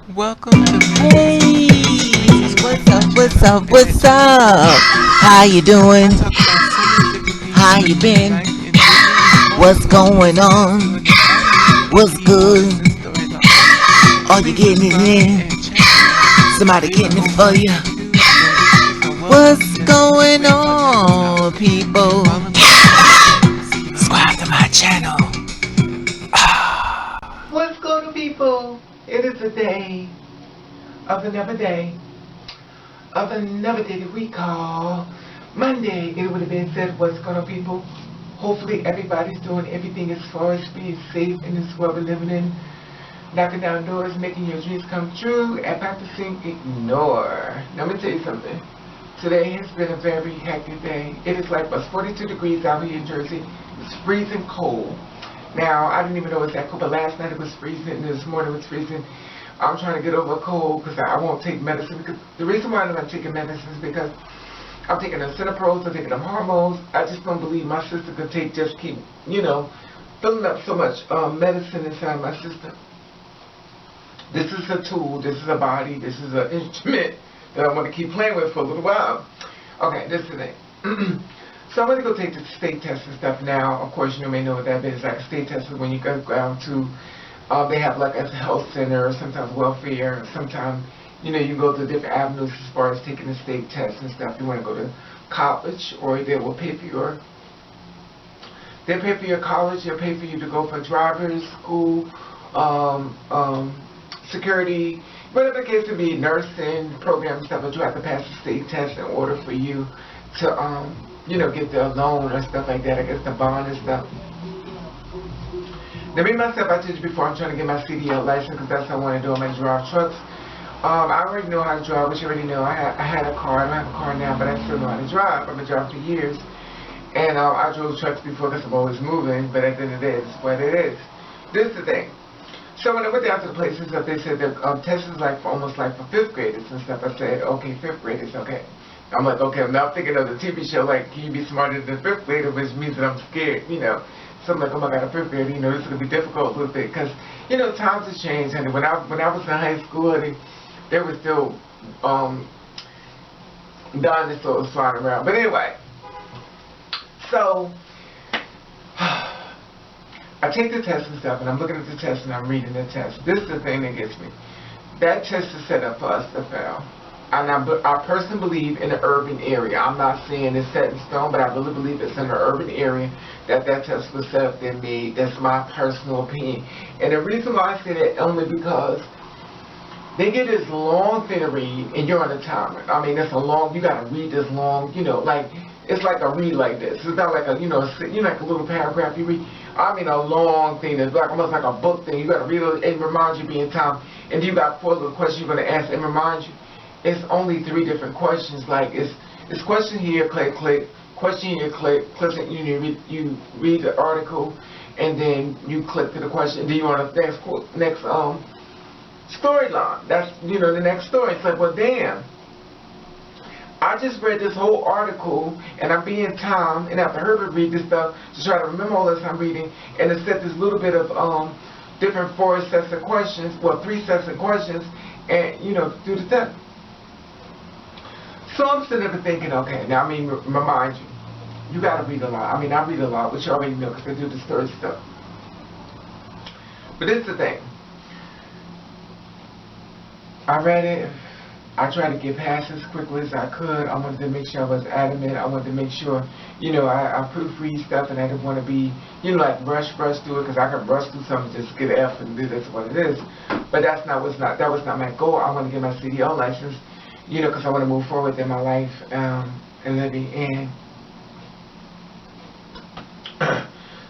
Welcome to Hey, what's up? What's up? What's up? How you I doing? talk about so many different things How you in been? life, including What's sports, going to on? the anime, the What's indie artists good? and storylines. Are you Please getting it subscribe in? and check me out. Somebody Either getting it over for on you? YouTube or YouTube. So welcome. What's Let's get this going radio podcast started. on, people? Follow me on Instagram. See you Subscribe to later. my channel. What's going on, people? It is a day of another day that we call Monday. It would have been said, what's going on, people? Hopefully everybody's doing everything as far as being safe in this world we're living in, knocking down doors, making your dreams come true, and practicing ignore. Now, let me tell you something. Today has been a very hectic day. It is like plus 42 degrees out here in Jersey. It's freezing cold. Now, I didn't even know it was that cold, but last night it was freezing, and this morning it was freezing. I'm trying to get over a cold because I won't take medicine. Because the reason why I'm not taking medicine is because I'm taking them Cineprols, I'm taking them hormones. I just don't believe my sister could keep, filling up so much medicine inside my system. This is a tool, this is a body, this is an instrument that I want to keep playing with for a little while. Okay, this is it. So I'm going to go take the state test and stuff now. Of course, you may know what that is. Like a state test is when you go down to, they have like a health center, or sometimes welfare, sometimes, you go to different avenues as far as taking the state test and stuff. You want to go to college, or they will pay for your college, they'll pay for you to go for driver's school, security, whatever the case to be, nursing program and stuff, but you have to pass the state test in order for you to, get the loan or stuff like that, I guess the bond and stuff. Now, me myself, I told you before, I'm trying to get my CDL license because that's what I want to do. I'm going to drive trucks. I already know how to drive, which you already know. I had a car. I don't have a car now, but I still know how to drive. I've been driving for years. And I drove trucks before because I'm always moving, but at the end of the day, it's what it is. This is the thing. So when I went down to the places that they said the test is like for almost like for fifth graders and stuff, I said, okay, fifth graders, okay. I'm like, okay, I'm now thinking of the TV show, like, can you be smarter than a fifth grader, which means that I'm scared, So I'm like, oh my God, a fifth grader, this is going to be difficult a little bit, because, times have changed, and when I was in high school, they were still dinosaurs flying around. But anyway, so I take the test and stuff, and I'm looking at the test, and I'm reading the test. This is the thing that gets me. That test is set up for us to fail. And I personally believe in the urban area. I'm not saying it's set in stone, but I really believe it's in the urban area that test was set up and made. That's my personal opinion. And the reason why I say that only because they get this long thing to read, and you're on a timer. I mean, it's a long, you got to read this long, like, it's like a read like this. It's not like a, like a little paragraph you read. I mean, a long thing that's like almost like a book thing. You got to read it and remind you being time. And you got 4 little questions you're going to ask and remind you. It's only 3 different questions. Like, it's question here, click, question here, click, you read the article, and then you click to the question. Then you want the next storyline. That's, the next story. It's like, well, damn. I just read this whole article, and I'm being timed, and after her to read this stuff to try to remember all this I'm reading, and it set this little bit of different 4 sets of questions, well, 3 sets of questions, and do the test. So I'm sitting there thinking, okay, now remind you, you got to read a lot. I read a lot, which you already know because I do the story stuff. But this is the thing. I read it. I tried to get past as quickly as I could. I wanted to make sure I was adamant. I wanted to make sure, I proofread stuff, and I didn't want to be, like rush through it, because I could rush through something just get an F and do this what it is. But that was not my goal. I want to get my CDL license, because I want to move forward in my life and living in.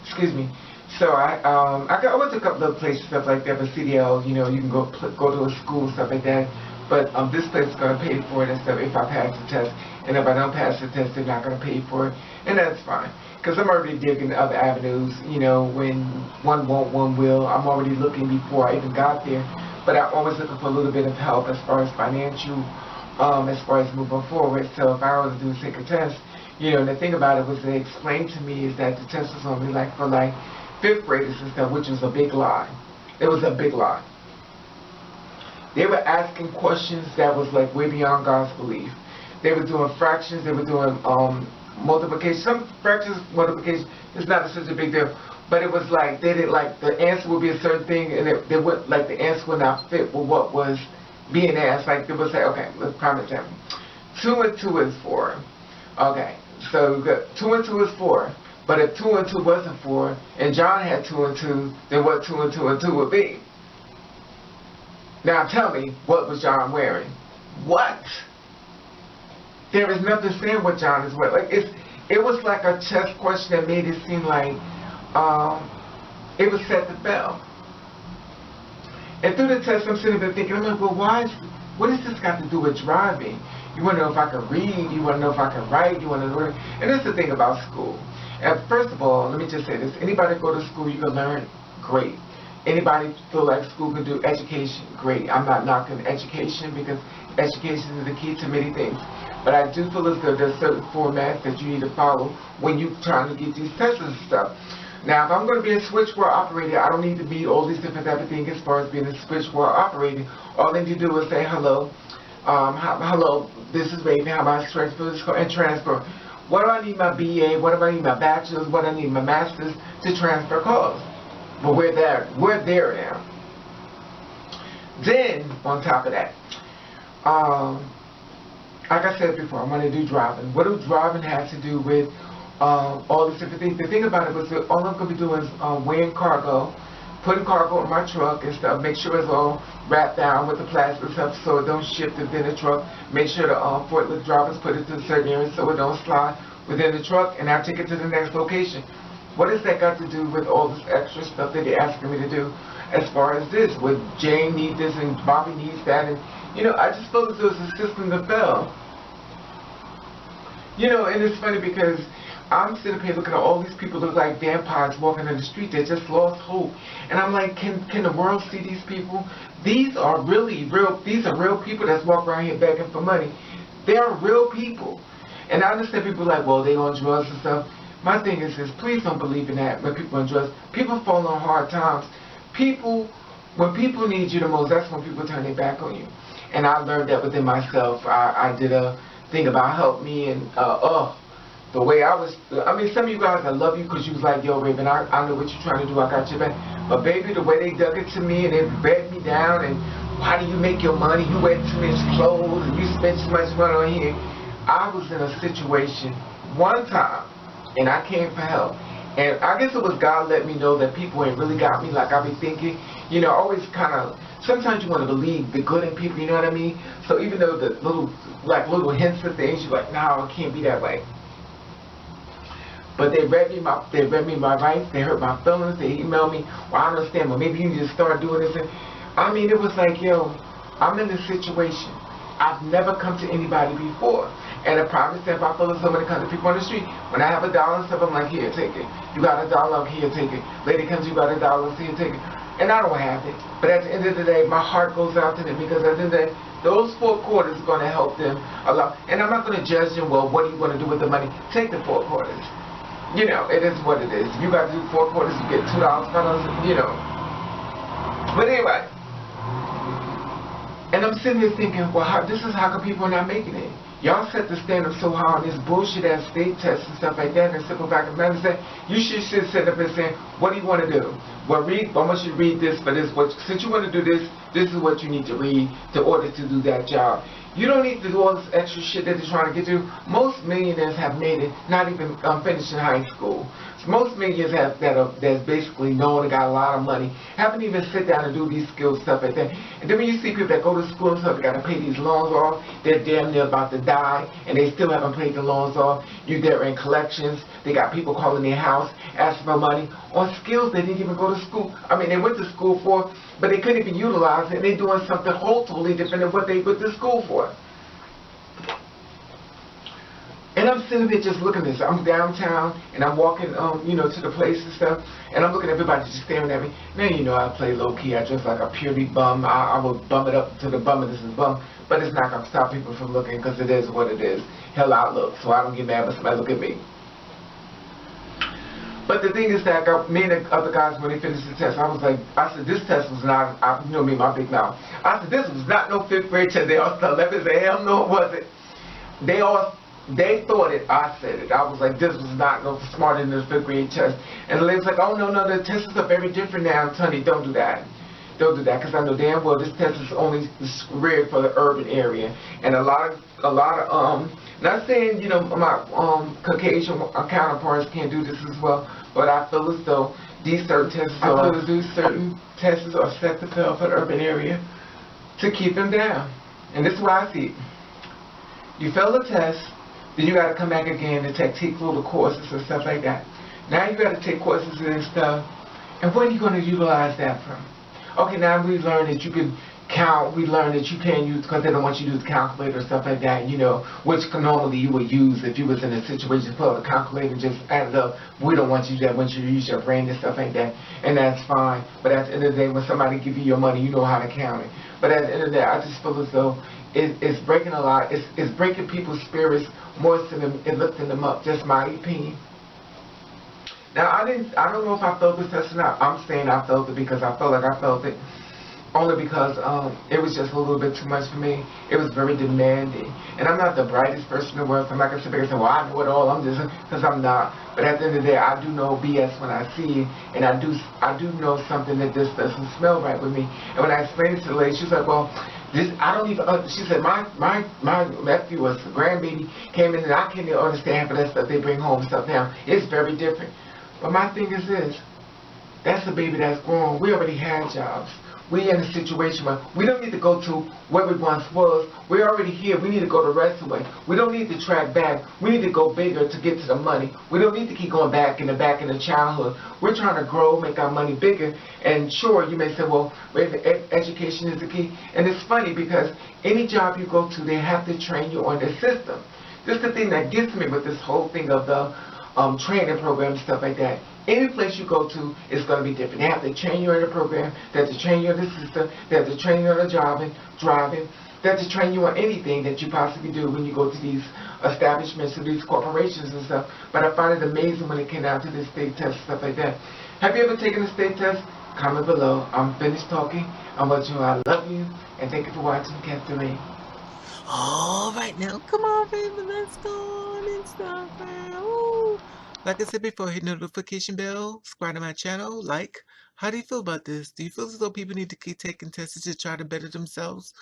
Excuse me. So I went to a couple of places, stuff like that, but CDL, you can go to a school, stuff like that. But this place is going to pay for it and stuff if I pass the test. And if I don't pass the test, they're not going to pay for it. And that's fine. Because I'm already digging other avenues. When one won't, one will. I'm already looking before I even got there. But I'm always looking for a little bit of help as far as financial, as far as moving forward. So if I was to take a test, and the thing about it was they explained to me is that the test was only for 5th graders and stuff, which was a big lie. It was a big lie. They were asking questions that was like way beyond God's belief. They were doing fractions, they were doing multiplication. Some fractions, multiplication is not such a big deal. But it was like they didn't like the answer would be a certain thing, and they would like the answer would not fit with what was being asked. Like they would say, okay, let's prime example. 2 and 2 is 4. Okay, so we got 2 and 2 is 4. But if 2 and 2 wasn't 4, and John had 2 and 2, then what 2 and 2 and 2 would be? Now tell me, what was John wearing? What? There is nothing saying what John is wearing. Like it was like a chess question that made it seem like it was set to fail. And through the test, I'm sitting there thinking, I'm like, well, what has this got to do with driving? You want to know if I can read? You want to know if I can write? You want to learn? And that's the thing about school. And first of all, let me just say this. Anybody go to school, you can learn, great. Anybody feel like school can do education, great. I'm not knocking education because education is the key to many things. But I do feel as though there's certain formats that you need to follow when you're trying to get these tests and stuff. Now, if I'm going to be a switchboard operator, I don't need to meet all these different type of things as far as being a switchboard operator. All they need to do is say, hello, hello, this is Raven, how about I transfer this and transfer. What do I need my BA, what do I need my bachelor's, what do I need my master's to transfer calls? But we're there now. Then, on top of that, like I said before, I want to do driving. What does driving have to do with all these different things? The thing about it was that all I'm going to be doing is weighing cargo, putting cargo in my truck and stuff, make sure it's all wrapped down with the plastic stuff so it don't shift within the truck, make sure the forklift drivers put it to a certain area so it don't slide within the truck, and I take it to the next location. What has that got to do with all this extra stuff that they're asking me to do as far as this? Would Jane need this and Bobby needs that? And, you know, I just felt as though it's a system that fell. You know, and it's funny because I'm sitting here looking at all these people look like vampires walking in the street. They just lost hope. And I'm like, can the world see these people? These are really real. These are real people that's walking around here begging for money. They are real people. And I understand people like, well, they on drugs and stuff. My thing is this, please don't believe in that when people on drugs. People fall on hard times. When people need you the most, that's when people turn their back on you. And I learned that within myself. I did a thing about help me and, the way I was, I mean, some of you guys, I love you because you was like, yo, Raven, I know what you're trying to do, I got your back. But baby, the way they dug it to me and they begged me down and how do you make your money? You wear too much clothes and you spend too much money on here. I was in a situation one time and I came for help. And I guess it was God let me know that people ain't really got me like I be thinking. You know, always kind of, sometimes you want to believe the good in people, you know what I mean? So even though the little hints of things, you're like, no, it can't be that way. But they read me my rights, they hurt my feelings, they emailed me, well, I understand, well, maybe you need to start doing this. And, I mean, it was like, yo, I'm in this situation. I've never come to anybody before. And a prime example, I feel as somebody comes to people on the street. When I have $1 and stuff, I'm like, here, take it. You got $1, here, take it. Lady comes, you got $1, here, take it. And I don't have it. But at the end of the day, my heart goes out to them because at the end of the day, those 4 quarters are going to help them a lot. And I'm not going to judge them, well, what are you going to do with the money? Take the 4 quarters. You know, it is what it is. If you got to do 4 quarters, you get $2, $5, you know. But anyway. And I'm sitting here thinking, well, this is how come people are not making it. Y'all set the standard so high on this bullshit ass state tests and stuff like that and simple fact of matter say, you should sit up and say, what do you want to do? Well, I want you to read this for this. Since you want to do this, this is what you need to read in order to do that job. You don't need to do all this extra shit that they're trying to get you. Most millionaires have made it, not even finishing high school. So most millionaires that's basically known and got a lot of money, haven't even sit down and do these skills, stuff like that. And then when you see people that go to school and stuff, they got to pay these loans off, they're damn near about to die, and they still haven't paid the loans off. They're in collections. They got people calling their house, asking for money on skills they didn't even go to school. I mean, they went to school for, but they couldn't even utilize it, and they're doing something totally different than what they went to school for. And I'm sitting there just looking at this. I'm downtown, and I'm walking, you know, to the place and stuff, and I'm looking at everybody just staring at me. Now, you know, I play low-key. I dress like a purely bum. I will bum it up to the bum, and this is bum. But it's not going to stop people from looking, because it is what it is. Hell, I look, so I don't get mad when somebody look at me. But the thing is that me and the other guys, when they finished the test, I was like, I said, this test was not, you know me, my big mouth. I said, this was not no fifth grade test. They all started laughing and said, hell no, it wasn't. They thought it, I said it. I was like, this was not no smarter than the fifth grade test. And the lady's like, oh no, the tests are very different now, Tony, don't do that. Don't do that, because I know damn well this test is only read for the urban area. And a lot of, not saying, you know, my Caucasian counterparts can't do this as well, but I feel as though these certain tests are set to fail for the urban area to keep them down. And this is why I see it. You fail the test, then you got to come back again and take little courses and stuff like that. Now you got to take courses and stuff, and what are you going to utilize that from? Okay, now we learned that you can count. We learned that you can't use, because they don't want you to use the calculator or stuff like that, you know, which normally you would use if you was in a situation, pull out a calculator and just add it up. We don't want you to do that. We want you to use your brain and stuff like that, and that's fine. But at the end of the day, when somebody give you your money, you know how to count it. But at the end of the day, I just feel as though it's breaking a lot. It's breaking people's spirits more than it lifting them up. Just my opinion. Now I don't know if I felt this test or not. I'm saying I felt it because I felt like I felt it. Only because it was just a little bit too much for me. It was very demanding. And I'm not the brightest person in the world, so I'm not going to sit back and say, well, I know it all. I'm just, because I'm not. But at the end of the day, I do know BS when I see it. And I do know something that this doesn't smell right with me. And when I explained it to the lady, she's like, well, I don't even, she said, my nephew was a grandbaby, came in and I can't even understand half of that stuff they bring home and stuff now. It's very different. But my thing is this, that's a baby that's grown. We already had jobs. We in a situation where we don't need to go to where we once was. We're already here. We need to go the rest of the way. We don't need to track back. We need to go bigger to get to the money. We don't need to keep going back in the childhood. We're trying to grow, make our money bigger. And sure, you may say, well, education is the key. And it's funny because any job you go to, they have to train you on the system. This is the thing that gets me with this whole thing of the training program and stuff like that. Any place you go to is going to be different. They have to train you in the program, they have to train you in the system, they have to train you on the driving, they have to train you on anything that you possibly do when you go to these establishments, to these corporations and stuff. But I find it amazing when it came down to the state test and stuff like that. Have you ever taken a state test? Comment below. I'm finished talking. I'm with you. I love you. And thank you for watching Captain Ray. All right, now, come on, baby, let's go on Instagram. Ooh. Like I said before, hit the notification bell, subscribe to my channel, like. How do you feel about this? Do you feel as though people need to keep taking tests to try to better themselves?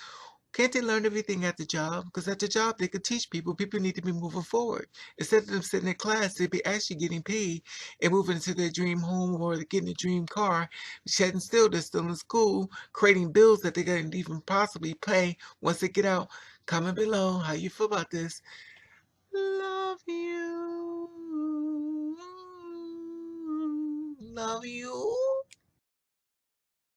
Can't they learn everything at the job? Because at the job, they could teach people. People need to be moving forward. Instead of them sitting in class, they'd be actually getting paid and moving into their dream home or getting a dream car. Shedding still, they're still in school, creating bills that they can't even possibly pay once they get out. Comment below how you feel about this. Love you. Love you.